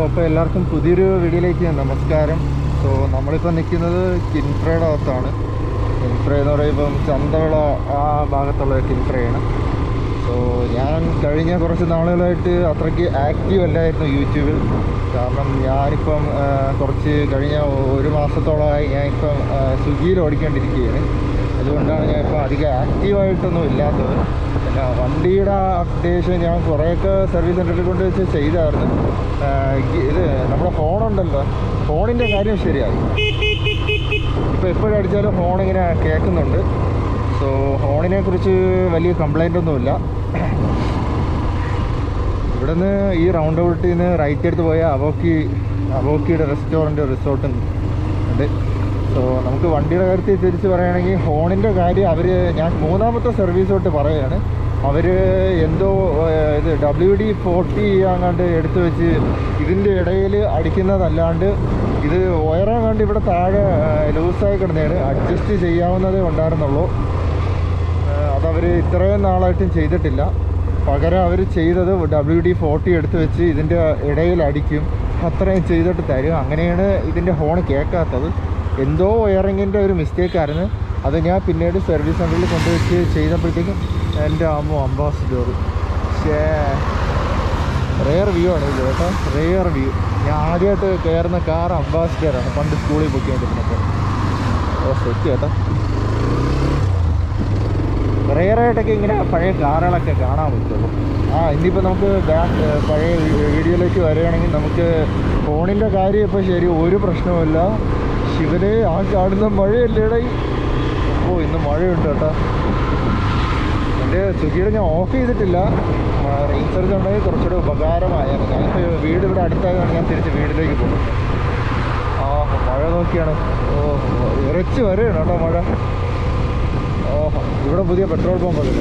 അപ്പോൾ എല്ലാവർക്കും പുതിയൊരു വീഡിയോയിലേക്ക് നമസ്കാരം. സോ നമ്മളിപ്പോൾ നിൽക്കുന്നത് കിൻഫ്രയുടെ അകത്താണ്. കിൻഫ്ര എന്ന് പറയുമ്പം ചന്തവിള ആ ഭാഗത്തുള്ള കിൻഫ്രയാണ്. സോ ഞാൻ കഴിഞ്ഞ കുറച്ച് നാളുകളായിട്ട് അത്രയ്ക്ക് ആക്റ്റീവ് അല്ലായിരുന്നു യൂട്യൂബിൽ. കാരണം ഞാനിപ്പം കുറച്ച് കഴിഞ്ഞ ഒരു മാസത്തോളമായി ഞാനിപ്പം സ്വിഗ്ഗിയിൽ ഓടിക്കൊണ്ടിരിക്കുകയാണ്. അതുകൊണ്ടാണ് ഞാനിപ്പോൾ അധികം ആക്റ്റീവായിട്ടൊന്നും ഇല്ലാത്തത്. പിന്നെ വണ്ടിയുടെ അപ്ഡേഷൻ ഞാൻ കുറേയൊക്കെ സർവീസ് സെൻ്ററിൽ കൊണ്ട് വെച്ച് ചെയ്തായിരുന്നു. ഇത് നമ്മുടെ ഫോണുണ്ടല്ലോ, ഫോണിൻ്റെ കാര്യം ശരിയായി. ഇപ്പോൾ എപ്പോഴും അടിച്ചാലും ഫോണിങ്ങനെ കേൾക്കുന്നുണ്ട്. സോ ഫോണിനെ കുറിച്ച് വലിയ കംപ്ലൈൻ്റ് ഒന്നുമില്ല. ഇവിടെ നിന്ന് ഈ റൗണ്ട് ഔട്ടിൽ നിന്ന് റൈറ്റ് എടുത്ത് പോയ അവോക്കിയുടെ റിസോർട്ടും ഉണ്ട്. സോ നമുക്ക് വണ്ടിയുടെ കാര്യത്തിൽ തിരിച്ച് പറയുകയാണെങ്കിൽ ഹോണിൻ്റെ കാര്യം ഞാൻ മൂന്നാമത്തെ സർവീസ് തൊട്ട് പറയുകയാണ്. അവർ എന്തോ ഇത് WD-40 അങ്ങാണ്ട് എടുത്തു വെച്ച് ഇതിൻ്റെ ഇടയിൽ അടിക്കുന്നതല്ലാണ്ട് ഇത് വയറങ്ങാണ്ട് ഇവിടെ താഴെ ലൂസായി കിടന്നതാണ്. അഡ്ജസ്റ്റ് ചെയ്യാവുന്നതേ ഉണ്ടായിരുന്നുള്ളൂ. അതവർ ഇത്രയും നാളായിട്ടും ചെയ്തിട്ടില്ല. പകരം അവർ ചെയ്തത് WD-40 എടുത്ത് വെച്ച് ഇതിൻ്റെ ഇടയിൽ അടിക്കും. അത്രയും ചെയ്തിട്ട് തരും. അങ്ങനെയാണ് ഇതിൻ്റെ ഹോൺ കേൾക്കാത്തത്. എന്തോ വയറിങ്ങിൻ്റെ ഒരു മിസ്റ്റേക്കായിരുന്നു. അത് ഞാൻ പിന്നീട് സർവീസ് സെൻ്ററിൽ കൊണ്ടുവച്ച് ചെയ്തപ്പോഴത്തേക്കും എൻ്റെ അംബാസിഡർ റെയർ വ്യൂ ആണ് ഇത് കേട്ടോ. Rare view. ഞാൻ ആദ്യമായിട്ട് കയറുന്ന കാർ അംബാസിഡറാണ്. പണ്ട് സ്കൂളിൽ ബുക്ക് ചെയ്തിരുന്നപ്പോൾ. സെറ്റ് കേട്ടോ. റെയറായിട്ടൊക്കെ ഇങ്ങനെ പഴയ കാറുകളൊക്കെ കാണാൻ പറ്റുള്ളൂ. ഇനിയിപ്പോൾ നമുക്ക് പഴയ വീഡിയോയിലേക്ക് വരികയാണെങ്കിൽ നമുക്ക് ഫോണിൻ്റെ കാര്യം ഇപ്പോൾ ശരി, ഒരു പ്രശ്നവുമില്ല. ശിവനെ ആ കാണുന്ന മഴയല്ലേടേ. ഇന്ന് മഴയുണ്ട് കേട്ടോ. എൻ്റെ സ്വിഗ്ഗിയുടെ ഞാൻ ഓഫ് ചെയ്തിട്ടില്ല. റെയിൻ സർജ് ഉണ്ടെങ്കിൽ കുറച്ചുകൂടെ ഉപകാരമായാണ്. ഞാനിപ്പോൾ വീട് ഇവിടെ അടുത്തായതാണ് ഞാൻ തിരിച്ച് വീട്ടിലേക്ക് പോകുന്നത്. മഴ നോക്കിയാണ്. ഇറച്ച് വരെയാണ് കേട്ടോ മഴ. ഇവിടെ പുതിയ പെട്രോൾ പമ്പ് ഉണ്ട്.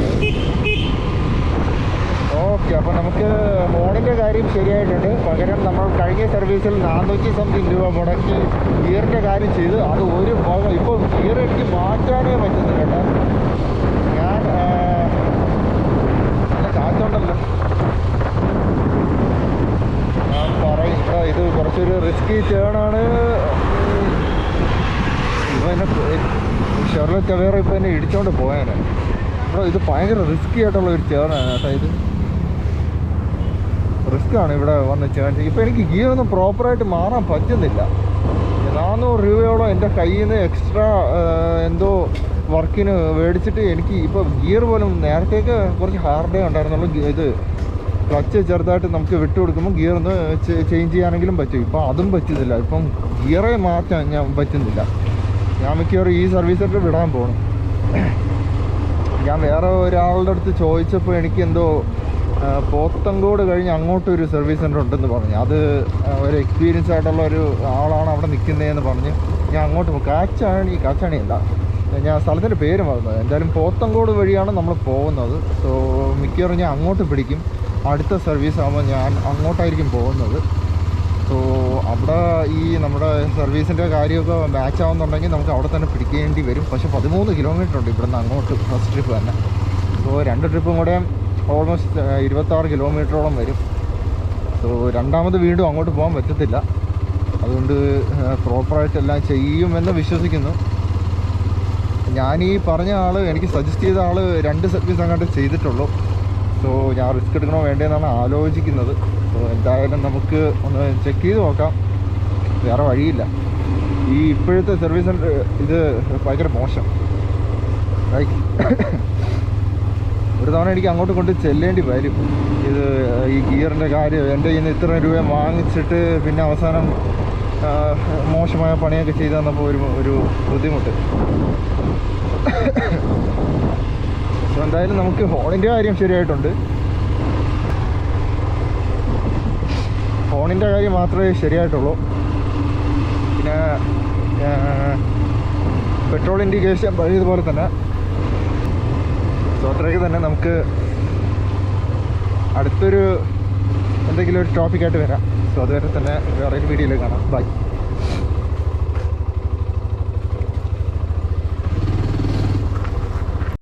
ഓക്കെ, അപ്പോൾ നമുക്ക് ഫോണിൻ്റെ കാര്യം ശരിയായിട്ടുണ്ട്. പകരം നമ്മൾ കഴിഞ്ഞ സർവീസിൽ 400 സംതിങ് രൂപ മുടക്കി ഗിയറിൻ്റെ കാര്യം ചെയ്ത് അത് ഒരു ഭാഗം ഇപ്പോൾ ഗിയർ എനിക്ക് മാറ്റാനേ പറ്റുന്നില്ല കേട്ടോ. ഞാൻ നല്ല കാറ്റുണ്ടല്ലോ. ഞാൻ പറയും ഇത് കുറച്ചൊരു റിസ്കി ടേണാണ്. ഷെർലറ്റ് അവേറ ഇപ്പോൾ എന്നെ ഇടിച്ചോണ്ട് പോയാനെ. ഇത് ഭയങ്കര റിസ്കി ആയിട്ടുള്ള ഒരു ടേണാണ് കേട്ടോ. ഇത് റിസ്ക്കാണ് ഇവിടെ വന്ന് ചേർന്ന്. ഇപ്പോൾ എനിക്ക് ഗിയർ ഒന്നും പ്രോപ്പറായിട്ട് മാറാൻ പറ്റുന്നില്ല. 400 രൂപയോളം എൻ്റെ കയ്യിൽ നിന്ന് എക്സ്ട്രാ എന്തോ വർക്കിന് മേടിച്ചിട്ട് എനിക്ക് ഇപ്പോൾ ഗിയർ പോലും നേരത്തേക്ക് കുറച്ച് ഹാർഡേ ഉണ്ടായിരുന്നുള്ളൂ. ഇത് ക്ലച്ച് ചെറുതായിട്ട് നമുക്ക് വിട്ടു കൊടുക്കുമ്പോൾ ഗിയർ ഒന്ന് ചേഞ്ച് ചെയ്യാനെങ്കിലും പറ്റും. ഇപ്പോൾ അതും പറ്റുന്നില്ല. ഇപ്പം ഗിയറേ മാറ്റാൻ ഞാൻ പറ്റുന്നില്ല. ഞാൻ മിക്കവാറും ഈ സർവീസ് സെൻ്റർ വിടാൻ പോകണം. ഞാൻ വേറെ ഒരാളുടെ അടുത്ത് ചോദിച്ചപ്പോൾ എനിക്ക് എന്തോ പോത്തങ്കോട് കഴിഞ്ഞ് അങ്ങോട്ടൊരു സർവീസ് സെൻ്റർ ഉണ്ടെന്ന് പറഞ്ഞു. അത് ഒരു എക്സ്പീരിയൻസ് ആയിട്ടുള്ള ഒരു ആളാണ് അവിടെ നിൽക്കുന്നതെന്ന് പറഞ്ഞ് ഞാൻ അങ്ങോട്ട് പോകും. കാച്ചാണിയല്ല, ഞാൻ സ്ഥലത്തിൻ്റെ പേര് മറന്നത്. എന്തായാലും പോത്തങ്കോട് വഴിയാണ് നമ്മൾ പോകുന്നത്. സോ മിക്കവാറും ഞാൻ അങ്ങോട്ട് പിടിക്കും. അടുത്ത സർവീസ് ആകുമ്പോൾ ഞാൻ അങ്ങോട്ടായിരിക്കും പോകുന്നത്. സോ അവിടെ ഈ നമ്മുടെ സർവീസിൻ്റെ കാര്യമൊക്കെ മാച്ച് ആവുന്നുണ്ടെങ്കിൽ നമുക്ക് അവിടെ തന്നെ പിടിക്കേണ്ടി വരും. പക്ഷേ 13 കിലോമീറ്റർ ഉണ്ട് ഇവിടുന്ന് അങ്ങോട്ട് ഫസ്റ്റ് ട്രിപ്പ് തന്നെ. സോ 2 ട്രിപ്പും കൂടെ ഓൾമോസ്റ്റ് 26 കിലോമീറ്ററോളം വരും. സോ രണ്ടാമത് വീണ്ടും അങ്ങോട്ട് പോകാൻ പറ്റത്തില്ല. അതുകൊണ്ട് പ്രോപ്പറായിട്ടെല്ലാം ചെയ്യുമെന്ന് വിശ്വസിക്കുന്നു. ഞാൻ ഈ പറഞ്ഞ ആൾ, എനിക്ക് സജസ്റ്റ് ചെയ്ത ആൾ 2 സർവീസ് അങ്ങോട്ട് ചെയ്തിട്ടുള്ളൂ. സോ ഞാൻ റിസ്ക് എടുക്കണോ വേണ്ടതെന്നാണ് ആലോചിക്കുന്നത്. സോ എന്തായാലും നമുക്ക് ഒന്ന് ചെക്ക് ചെയ്ത് നോക്കാം. വേറെ വഴിയില്ല. ഈ ഇപ്പോഴത്തെ സർവീസ് സെൻ്റർ ഇത് ഭയങ്കര മോശം. ഒരു തവണ എനിക്ക് അങ്ങോട്ട് കൊണ്ട് ചെല്ലേണ്ടി വരും. ഇത് ഈ ഗിയറിൻ്റെ കാര്യം എൻ്റെ കയ്യിൽ നിന്ന് ഇത്ര രൂപ വാങ്ങിച്ചിട്ട് പിന്നെ അവസാനം മോശമായ പണിയൊക്കെ ചെയ്തു തന്നപ്പോൾ ഒരു ബുദ്ധിമുട്ട്. സോ എന്തായാലും നമുക്ക് ഫോണിൻ്റെ കാര്യം ശരിയായിട്ടുണ്ട്. ഫോണിൻ്റെ കാര്യം മാത്രമേ ശരിയായിട്ടുള്ളൂ. പിന്നെ പെട്രോൾ ഇൻഡിക്കേഷൻ പഴയതുപോലെ തന്നെ. സോ അത്രയ്ക്ക് തന്നെ നമുക്ക് അടുത്തൊരു എന്തെങ്കിലും ഒരു ടോപ്പിക്കായിട്ട് വരാം. സോ അതുവരെ തന്നെ വേറൊരു വീഡിയോയിൽ കാണാം. ബൈ.